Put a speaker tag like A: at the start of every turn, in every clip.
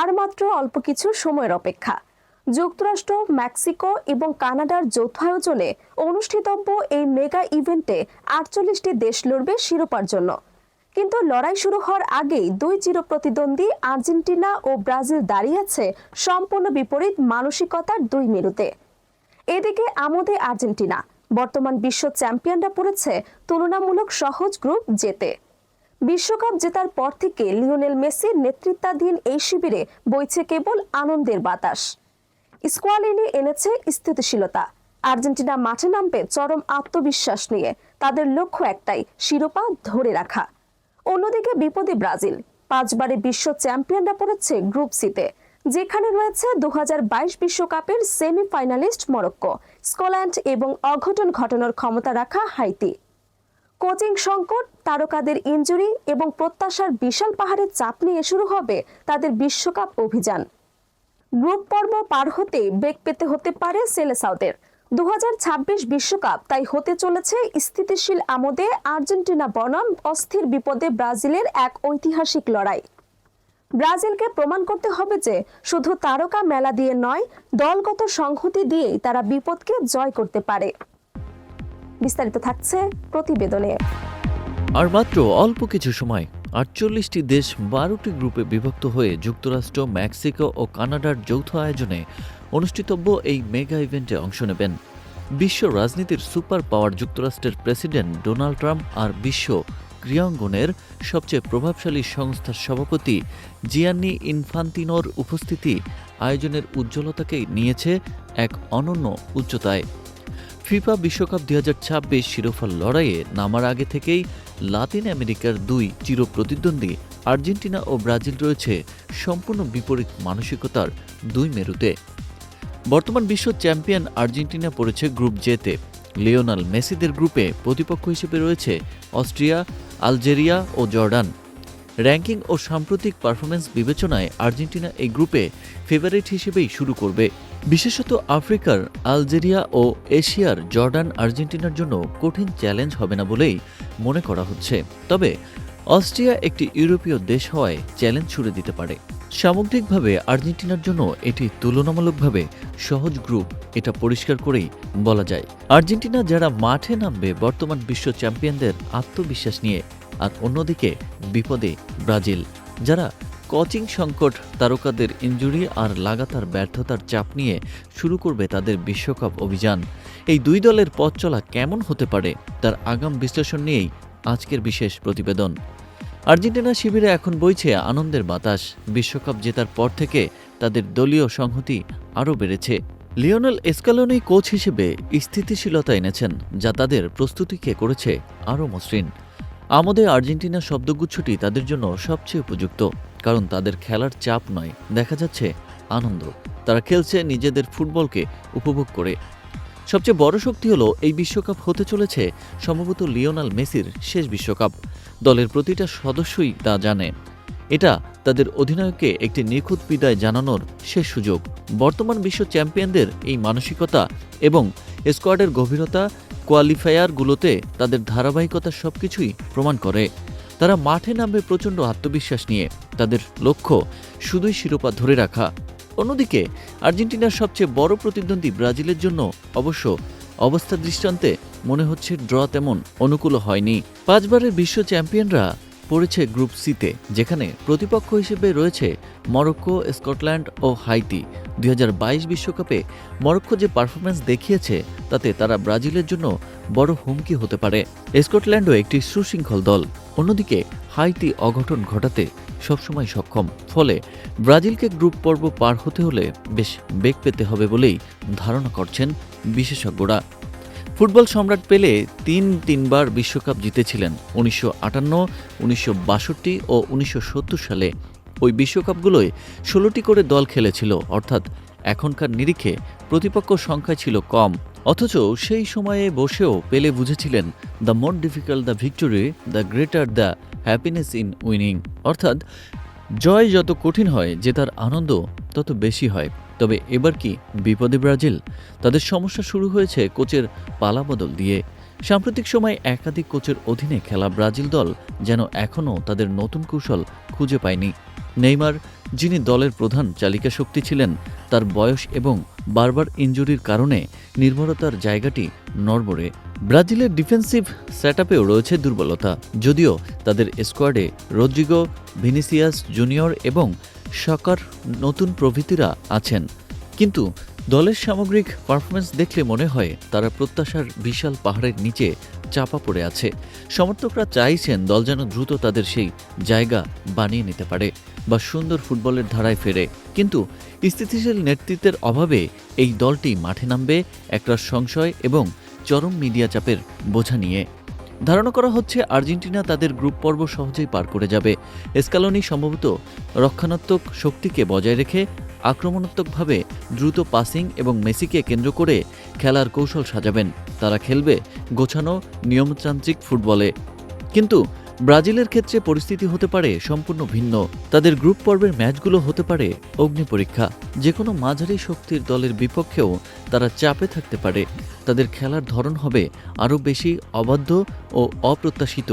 A: আর মাত্র অল্প কিছু সময়ের অপেক্ষা। যুক্তরাষ্ট্র, মেক্সিকো এবং কানাডার যৌথ আয়োজনে অনুষ্ঠিতব্য এই মেগা ইভেন্টে ৪৮টি দেশ লড়বে শিরোপার জন্য। কিন্তু লড়াই শুরু হওয়ার আগেই দুই চিরপ্রতিদ্বন্দ্বী আর্জেন্টিনা ও ব্রাজিল দাঁড়িয়ে আছে সম্পূর্ণ বিপরীত মানসিকতার দুই মেরুতে। এদিকে আমোদে আর্জেন্টিনা, বর্তমান বিশ্ব চ্যাম্পিয়নরা পড়েছে তুলনামূলক সহজ গ্রুপ জেতে। বিশ্বকাপ জেতার পর থেকে লিওনেল মেসির নেতৃত্বাধীন এই শিবিরে বইছে কেবল আনন্দের বাতাস। স্কোয়ালিনি এনেছে স্থিতিশীলতা। আর্জেন্টিনা মাঠে নামবে চরম আত্মবিশ্বাস নিয়ে। তাদের লক্ষ্য একটাই, শিরোপা ধরে রাখা। অন্যদিকে বিপদে ব্রাজিল। ৫ বারে বিশ্ব চ্যাম্পিয়নরা পড়েছে গ্রুপ সিতে, যেখানে রয়েছে ২০২২ বিশ্বকাপের সেমিফাইনালিস্ট মরক্কো, স্কটল্যান্ড এবং অঘটন ঘটানোর ক্ষমতা রাখা হাইতি। কোচিং সংকট, তারকাদের ইনজুরি এবং প্রত্যাশার বিশাল পাহাড়ের চাপ নিয়ে শুরু হবে তাদের বিশ্বকাপ অভিযান। গ্রুপ পর্ব পার হতে বেগ পেতে হতে পারে সেলেসাওদের। ২০২৬ বিশ্বকাপ তাই হতে চলেছে স্থিতিশীল আমোদে আর্জেন্টিনা বনাম অস্থির বিপদে ব্রাজিলের এক ঐতিহাসিক লড়াই। ব্রাজিলকে প্রমাণ করতে হবে যে শুধু তারকা মেলা দিয়ে নয়, দলগত সংহতি দিয়েই তারা বিপদকে জয় করতে পারে। বিস্তারিত থাকছে প্রতিবেদনে।
B: আর মাত্র অল্প কিছু সময় ৪৮টি দেশ ১২টি গ্রুপে বিভক্ত হয়ে যুক্তরাষ্ট্র, মেক্সিকো ও কানাডার যৌথ আয়োজনে অনুষ্ঠিতব্য এই মেগা ইভেন্টে অংশ নেবেন বিশ্ব রাজনীতির সুপার পাওয়ার যুক্তরাষ্ট্রের প্রেসিডেন্ট ডোনাল্ড ট্রাম্প আর বিশ্ব ক্রীড়াঙ্গনের সবচেয়ে প্রভাবশালী সংস্থার সভাপতি জিয়ান্নি ইনফান্তিনোর উপস্থিতি আয়োজনের উজ্জ্বলতাকেই নিয়েছে এক অনন্য উচ্চতায়। ফিফা বিশ্বকাপ ২০২৬ শিরোপার লড়াইয়ে নামার আগে থেকেই লাতিন আমেরিকার দুই চিরপ্রতিদ্বন্দ্বী আর্জেন্টিনা ও ব্রাজিল রয়েছে সম্পূর্ণ বিপরীত মানসিকতার দুই মেরুতে। বর্তমান বিশ্ব চ্যাম্পিয়ন আর্জেন্টিনা পড়েছে গ্রুপ জেতে। লিওনেল মেসিদের গ্রুপে প্রতিপক্ষ হিসেবে রয়েছে অস্ট্রিয়া, আলজেরিয়া ও জর্ডান। র্যাঙ্কিং ও সাম্প্রতিক পারফরমেন্স বিবেচনায় আর্জেন্টিনা এই গ্রুপে ফেভারিট হিসেবেই শুরু করবে। বিশেষত আফ্রিকার আলজেরিয়া ও এশিয়ার জর্ডান আর্জেন্টিনার জন্য কঠিন চ্যালেঞ্জ হবে না বলেই মনে করা হচ্ছে। তবে অস্ট্রিয়া একটি ইউরোপীয় দেশ হওয়ায় চ্যালেঞ্জ ছুড়ে দিতে পারে। সামগ্রিকভাবে আর্জেন্টিনার জন্য এটি তুলনামূলকভাবে সহজ গ্রুপ, এটা পরিষ্কার করেই বলা যায়। আর্জেন্টিনা যারা মাঠে নামবে বর্তমান বিশ্ব চ্যাম্পিয়নদের আত্মবিশ্বাস নিয়ে, আর অন্যদিকে বিপদে ব্রাজিল, যারা কোচিং সংকট, তারকাদের ইনজুরি আর লাগাতার ব্যর্থতার চাপ নিয়ে শুরু করবে তাদের বিশ্বকাপ অভিযান। এই দুই দলের পথ চলা কেমন হতে পারে তার আগাম বিশ্লেষণ নিয়েই আজকের বিশেষ প্রতিবেদন। আর্জেন্টিনা শিবিরে এখন বইছে আনন্দের বাতাস। বিশ্বকাপ জেতার পর থেকে তাদের দলীয় সংহতি আরও বেড়েছে। লিওনেল স্ক্যালোনি কোচ হিসেবে স্থিতিশীলতা এনেছেন, যা তাদের প্রস্তুতিকে করেছে আরও মসৃণ। আমোদে আর্জেন্টিনা শব্দগুচ্ছটি তাদের জন্য সবচেয়ে উপযুক্ত, কারণ তাদের খেলার চাপ নয়, দেখা যাচ্ছে আনন্দ। তারা খেলছে নিজেদের ফুটবলকে উপভোগ করে। সবচেয়ে বড় শক্তি হলো এই বিশ্বকাপ হতে চলেছে সম্ভবত লিওনেল মেসির শেষ বিশ্বকাপ। দলের প্রতিটা সদস্যই তা জানে। এটা তাদের অধিনায়ককে একটি নিখুঁত বিদায় জানানোর শেষ সুযোগ। বর্তমান বিশ্ব চ্যাম্পিয়নদের এই মানসিকতা এবং স্কোয়াডের গভীরতা কোয়ালিফায়ারগুলোতে তাদের ধারাবাহিকতা সবকিছুই প্রমাণ করে। তারা মাঠে নামবে প্রচণ্ড আত্মবিশ্বাস নিয়ে। তাদের লক্ষ্য শুধুই শিরোপা ধরে রাখা। অন্যদিকে আর্জেন্টিনার সবচেয়ে বড় প্রতিদ্বন্দ্বী ব্রাজিলের জন্য অবশ্য অবস্থা দৃষ্টান্তে মনে হচ্ছে ড্র তেমন অনুকূল হয়নি। ৫ বারের বিশ্ব চ্যাম্পিয়নরা পড়েছে গ্রুপ সিতে, যেখানে প্রতিপক্ষ হিসেবে রয়েছে মরক্কো, স্কটল্যান্ড ও হাইতি। ২০২২ বিশ্বকাপে মরক্কো যে পারফরমেন্স দেখিয়েছে তাতে তারা ব্রাজিলের জন্য বড় হুমকি হতে পারে। স্কটল্যান্ডও একটি সুশৃঙ্খল দল। অন্যদিকে হাইতি অঘটন ঘটাতে সবসময় সক্ষম। ফলে ব্রাজিলকে গ্রুপ পর্ব পার হতে হলে বেশ বেগ পেতে হবে বলেই ধারণা করছেন বিশেষজ্ঞরা। ফুটবল সম্রাট পেলে তিনবার বিশ্বকাপ জিতেছিলেন ১৯৫৮, ১৯৬২ ও ১৯৭০ সালে। ওই বিশ্বকাপগুলোয় ১৬টি করে দল খেলেছিল, অর্থাৎ এখনকার নিরিখে প্রতিপক্ষ সংখ্যা ছিল কম। অথচ সেই সময়ে বসেও পেলে বুঝেছিলেন, the more difficult the victory, the greater the happiness in winning. অর্থাৎ জয় যত কঠিন হয়, জেতার আনন্দ তত বেশি হয়। তবে এবার কি বিপদে ব্রাজিল? তাদের সমস্যা শুরু হয়েছে কোচের পালাবদল দিয়ে। সাম্প্রতিক সময় একাধিক কোচের অধীনে খেলা ব্রাজিল দল যেন এখনও তাদের নতুন কৌশল খুঁজে পায়নি। নেইমার, যিনি দলের প্রধান চালিকা শক্তি ছিলেন, তার বয়স এবং বারবার ইনজুরির কারণে নির্ভরতার জায়গাটি নড়বড়ে। ব্রাজিলের ডিফেন্সিভ সেটআপেও রয়েছে দুর্বলতা। যদিও তাদের স্কোয়াডে রদ্রিগো, ভিনিসিয়াস জুনিয়র এবং সাকার নতুন প্রভৃতিরা আছেন, কিন্তু দলের সামগ্রিক পারফরমেন্স দেখলে মনে হয় তারা প্রত্যাশার বিশাল পাহাড়ের নিচে চাপা পড়ে আছে। সমর্থকরা চাইছেন দল যেন দ্রুত তাদের সেই জায়গা বানিয়ে নিতে পারে বা সুন্দর ফুটবলের ধারায় ফেরে, কিন্তু স্থিতিশীল নেতৃত্বের অভাবে এই দলটি মাঠে নামবে একরাশ সংশয় এবং চরম মিডিয়া চাপের বোঝা নিয়ে। ধারণা করা হচ্ছে আর্জেন্টিনা তাদের গ্রুপ পর্ব সহজেই পার করে যাবে। স্ক্যালোনি সম্ভবত রক্ষণাত্মক শক্তিকে বজায় রেখে আক্রমণাত্মকভাবে দ্রুত পাসিং এবং মেসিকে কেন্দ্র করে খেলার কৌশল সাজাবেন। তারা খেলবে গোছানো নিয়মতান্ত্রিক ফুটবলে। কিন্তু ব্রাজিলের ক্ষেত্রে পরিস্থিতি হতে পারে সম্পূর্ণ ভিন্ন। তাদের গ্রুপ পর্বের ম্যাচগুলো হতে পারে অগ্নি পরীক্ষা। যে কোনো মাঝারি শক্তির দলের বিপক্ষেও তারা চাপে থাকতে পারে। তাদের খেলার ধরন হবে আরও বেশি অবাধ্য ও অপ্রত্যাশিত।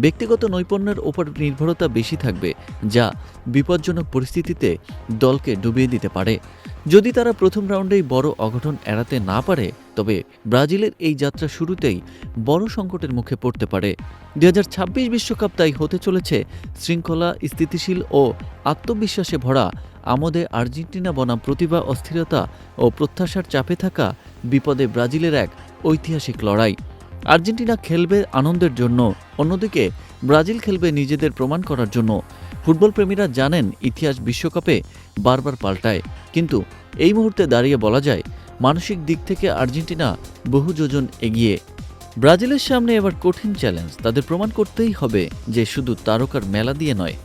B: ব্যক্তিগত নৈপুণ্যের ওপর নির্ভরতা বেশি থাকবে, যা বিপজ্জনক পরিস্থিতিতে দলকে ডুবিয়ে দিতে পারে। যদি তারা প্রথম রাউন্ডেই বড় অঘটন এড়াতে না পারে, তবে ব্রাজিলের এই যাত্রা শুরুতেই বড় সংকটের মুখে পড়তে পারে। 2026 বিশ্বকাপ তাই হতে চলেছে শৃঙ্খলা, স্থিতিশীল ও আত্মবিশ্বাসে ভরা আমোদে আর্জেন্টিনা বনাম প্রতিভা, অস্থিরতা ও প্রত্যাশার চাপে থাকা বিপদে ব্রাজিলের এক ঐতিহাসিক লড়াই। আর্জেন্টিনা খেলবে আনন্দের জন্য, অন্যদিকে ব্রাজিল খেলবে নিজেদের প্রমাণ করার জন্য। ফুটবল প্রেমীরা জানেন ইতিহাস বিশ্বকাপে বারবার পাল্টায়, কিন্তু এই মুহূর্তে দাঁড়িয়ে বলা যায় মানসিক দিক থেকে আর্জেন্টিনা বহু যোজন এগিয়ে। ব্রাজিলের সামনে এবার কঠিন চ্যালেঞ্জ। তাদের প্রমাণ করতেই হবে যে শুধু তারকার মেলা দিয়ে নয়,